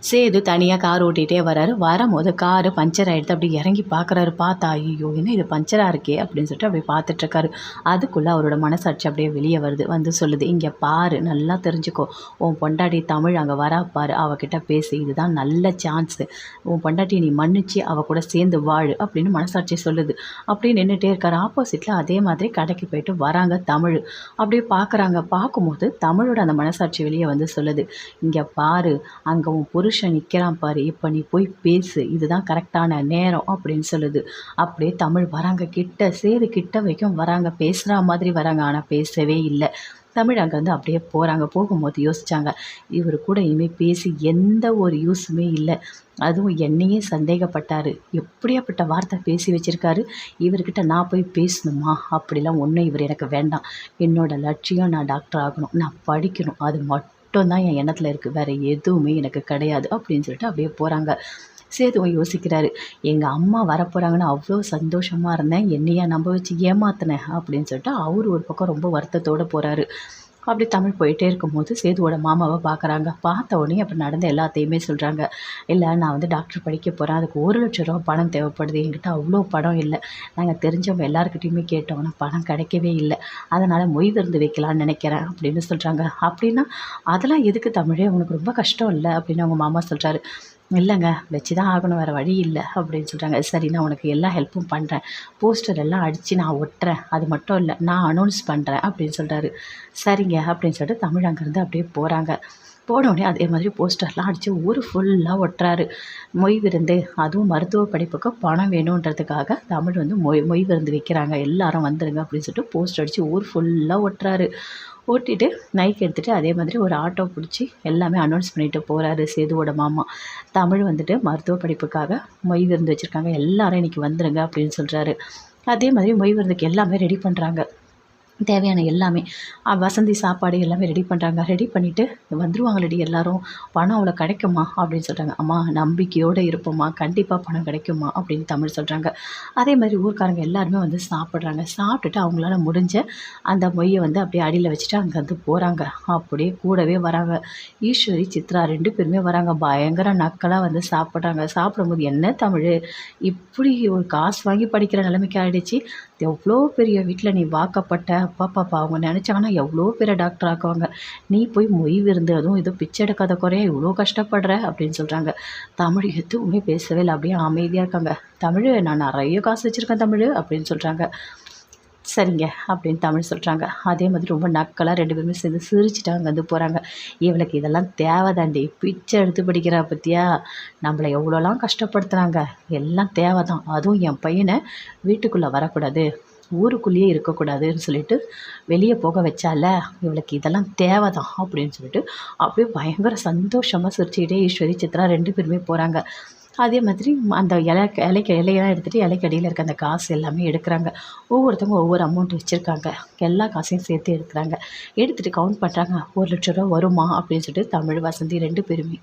சேது தனியாக கார் ஓட்டிகிட்டே வராரு. வரும்போது காரு பஞ்சர் ஆகிடுது. அப்படி இறங்கி பார்க்குறாரு. பார்த்தா ஐயோ என்ன இது பஞ்சராக இருக்கே அப்படின்னு சொல்லிட்டு அப்படியே பார்த்துட்ருக்காரு. அதுக்குள்ளே அவரோட மனசாட்சி அப்படியே வெளியே வருது. வந்து சொல்லுது, இங்கே பாரு, நல்லா தெரிஞ்சுக்கோ, உன் பொண்டாட்டி தமிழ் அங்கே வரா பாரு, அவகிட்ட பேசு, இதுதான் நல்ல சான்ஸு, உன் பொண்டாட்டியை நீ மன்னிச்சு அவள் கூட சேர்ந்து வாழு அப்படின்னு மனசாட்சி சொல்லுது. அப்படியே நின்றுட்டே இருக்காரு. ஆப்போசிட்டில் அதே மாதிரி கடைக்கு போயிட்டு வராங்க தமிழ். அப்படியே பார்க்குறாங்க. பார்க்கும்போது தமிழோட அந்த மனசாட்சி வெளியே வந்து சொல்லுது, இங்கே பாரு, அங்கே உன் புருஷன் நிற்கிறான் பாரு, இப்போ நீ போய் பேசு, இதுதான் கரெக்டான நேரம் அப்படின்னு சொல்லுது. அப்படியே தமிழ் வராங்க கிட்ட, சேது கிட்ட வரைக்கும் வராங்க, பேசுகிற மாதிரி வராங்க, ஆனால் பேசவே இல்லை. தமிழ் அங்கேருந்து அப்படியே போகிறாங்க. போகும்போது யோசித்தாங்க, இவர் கூட இனிமேல் பேசி எந்த ஒரு யூஸுமே இல்லை. அதுவும் என்னையே சந்தேகப்பட்டார், எப்படியாப்பட்ட வார்த்தை பேசி வச்சுருக்காரு, இவர்கிட்ட நான் போய் பேசணுமா? அப்படிலாம் ஒன்றும் இவர் எனக்கு வேண்டாம். என்னோடய லட்சியம் நான் டாக்டர் ஆகணும், நான் படிக்கணும், அது மட்டும் தான் என் எண்ணத்தில் இருக்குது, வேறு எதுவுமே எனக்கு கிடையாது அப்படின்னு சொல்லிட்டு அப்படியே போகிறாங்க. சேதுவும் யோசிக்கிறாரு, எங்கள் அம்மா வரப்போகிறாங்கன்னு அவ்வளோ சந்தோஷமாக இருந்தேன், என்னையா நம்ப வச்சு ஏமாத்தினேன் அப்படின்னு சொல்லிட்டு அவர் ஒரு பக்கம் ரொம்ப வருத்தத்தோடு போகிறாரு. அப்படி தமிழ் போயிட்டே இருக்கும்போது சேதுவோட மாமாவை பார்க்குறாங்க. பார்த்த உடனே அப்படி நடந்த எல்லாத்தையுமே சொல்கிறாங்க. இல்லை, நான் வந்து டாக்டர் படிக்க போகிறேன், அதுக்கு 1,00,000 ரூபா பணம் தேவைப்படுது, என்கிட்ட அவ்வளோ பணம் இல்லை, நாங்கள் தெரிஞ்சவங்க எல்லாருக்கிட்டையுமே கேட்டோம், ஆனால் பணம் கிடைக்கவே இல்லை, அதனால் மொய் விருந்து வைக்கலான்னு நினைக்கிறேன் அப்படின்னு சொல்கிறாங்க. அப்படின்னா அதெல்லாம் எதுக்கு தமிழே, உனக்கு ரொம்ப கஷ்டம் இல்லை அப்படின்னு அவங்க மாமா சொல்கிறாரு. இல்லைங்க, வச்சு தான் ஆகணும், வேறு வழி இல்லை அப்படின்னு சொல்கிறாங்க. சரி, நான் உனக்கு எல்லா ஹெல்ப்பும் பண்ணுறேன், போஸ்டர் எல்லாம் அடித்து நான் ஒட்டுறேன், அது மட்டும் இல்லை நான் அனௌன்ஸ் பண்ணுறேன் அப்படின்னு சொல்கிறாரு. சரிங்க அப்படின்னு சொல்லிட்டு தமிழ் அங்கேருந்து அப்படியே போகிறாங்க. போனோடனே அதே மாதிரி போஸ்டர்லாம் அடித்து ஊர் ஃபுல்லாக ஒட்டுறாரு. மொய் விருந்து, அதுவும் மருத்துவ படிப்புக்கு பணம் வேணுன்றதுக்காக தமிழ் வந்து மொய் விருந்து வைக்கிறாங்க, எல்லாரும் வந்துடுங்க அப்படின்னு சொல்லிட்டு போஸ்டர் அடித்து ஊர் ஃபுல்லாக ஒட்டுறாரு. ஓட்டிட்டு நைக் எடுத்துகிட்டு அதே மாதிரி ஒரு ஆட்டோ பிடிச்சி எல்லாமே அனௌன்ஸ் பண்ணிட்டு போகிறாரு சேதுவோட மாமா. தமிழ் வந்துட்டு மருத்துவ படிப்புக்காக மொய் விருந்து வச்சுருக்காங்க, எல்லாரும் இன்றைக்கி வந்துடுங்க அப்படின்னு சொல்கிறாரு. அதே மாதிரி மொய் விருந்துக்கு எல்லாமே ரெடி பண்ணுறாங்க, தேவையான எல்லாமே வசந்தி சாப்பாடு எல்லாமே ரெடி பண்ணுறாங்க. ரெடி பண்ணிவிட்டு வந்துருவாங்களடி எல்லாரும், பணம் அவ்வளோ கிடைக்குமா அப்படின்னு சொல்கிறாங்க. அம்மா நம்பிக்கையோடு இருப்போம்மா, கண்டிப்பாக பணம் கிடைக்குமா அப்படின்னு தமிழ் சொல்கிறாங்க. அதே மாதிரி ஊர்க்காரங்க எல்லாருமே வந்து சாப்பிட்றாங்க. சாப்பிட்டுட்டு அவங்களால முடிஞ்ச அந்த மொய்யை வந்து அப்படியே அடியில் வச்சுட்டு அங்கேருந்து போகிறாங்க. அப்படியே கூடவே வராங்க ஈஸ்வரி, சித்ரா 2 பேருமே வராங்க. பயங்கர நக்கலாக வந்து சாப்பிட்றாங்க. சாப்பிடும்போது, என்ன தமிழ் இப்படி ஒரு காசு வாங்கி படிக்கிற நிலைமைக்கு ஆகிடுச்சு, எவ்வளோ பெரிய வீட்டில் நீ வாக்கப்பட்ட, அப்பாப்பாப்பா அவங்க நினச்சாங்கன்னா எவ்வளோ பேரை டாக்டர் ஆக்குவாங்க, நீ போய் மொய் விருந்து, அதுவும் ஏதோ பிச்சை எடுக்காத குறைய இவ்வளோ கஷ்டப்படுற அப்படின்னு சொல்கிறாங்க. தமிழ் எதுவுமே பேசவே இல்லை, அப்படியே அமைதியாக இருக்காங்க. தமிழ், நான் நிறைய காசு வச்சுருக்கேன் தமிழ் அப்படின்னு சொல்கிறாங்க. சரிங்க அப்படின்னு தமிழ் சொல்கிறாங்க. அதே மாதிரி ரொம்ப நக்கலாக 2 பேருமே சேர்ந்து சிரிச்சுட்டு அங்கேருந்து போகிறாங்க. இவளுக்கு இதெல்லாம் தேவைதாண்டி, பிச்சை எடுத்து படிக்கிறா பற்றியா, நம்மளை எவ்வளோலாம் கஷ்டப்படுத்துகிறாங்க, எல்லாம் தேவை தான், அதுவும் என் பையனை வீட்டுக்குள்ளே வரக்கூடாது, ஊருக்குள்ளேயே இருக்கக்கூடாதுன்னு சொல்லிட்டு வெளியே போக வச்சால, இவளுக்கு இதெல்லாம் தேவை தான் அப்படின்னு சொல்லிட்டு அப்படியே பயங்கர சந்தோஷமாக சிரிச்சுக்கிட்டே ஈஸ்வரி, சித்ரா 2 பேருமே போகிறாங்க. அதே மாதிரி அந்த இலையெல்லாம் எடுத்துகிட்டு இலைக்கு அடியில் இருக்க அந்த காசு எல்லாமே எடுக்கிறாங்க. ஒவ்வொருத்தவங்க ஒவ்வொரு அமௌண்ட் வச்சுருக்காங்க, எல்லா காசையும் சேர்த்து எடுக்கிறாங்க. எடுத்துகிட்டு கவுண்ட் பண்ணுறாங்க, 1,00,000 ரூபா வருமா அப்படின்னு சொல்லிட்டு தமிழ், வசந்தி 2 பேருமே.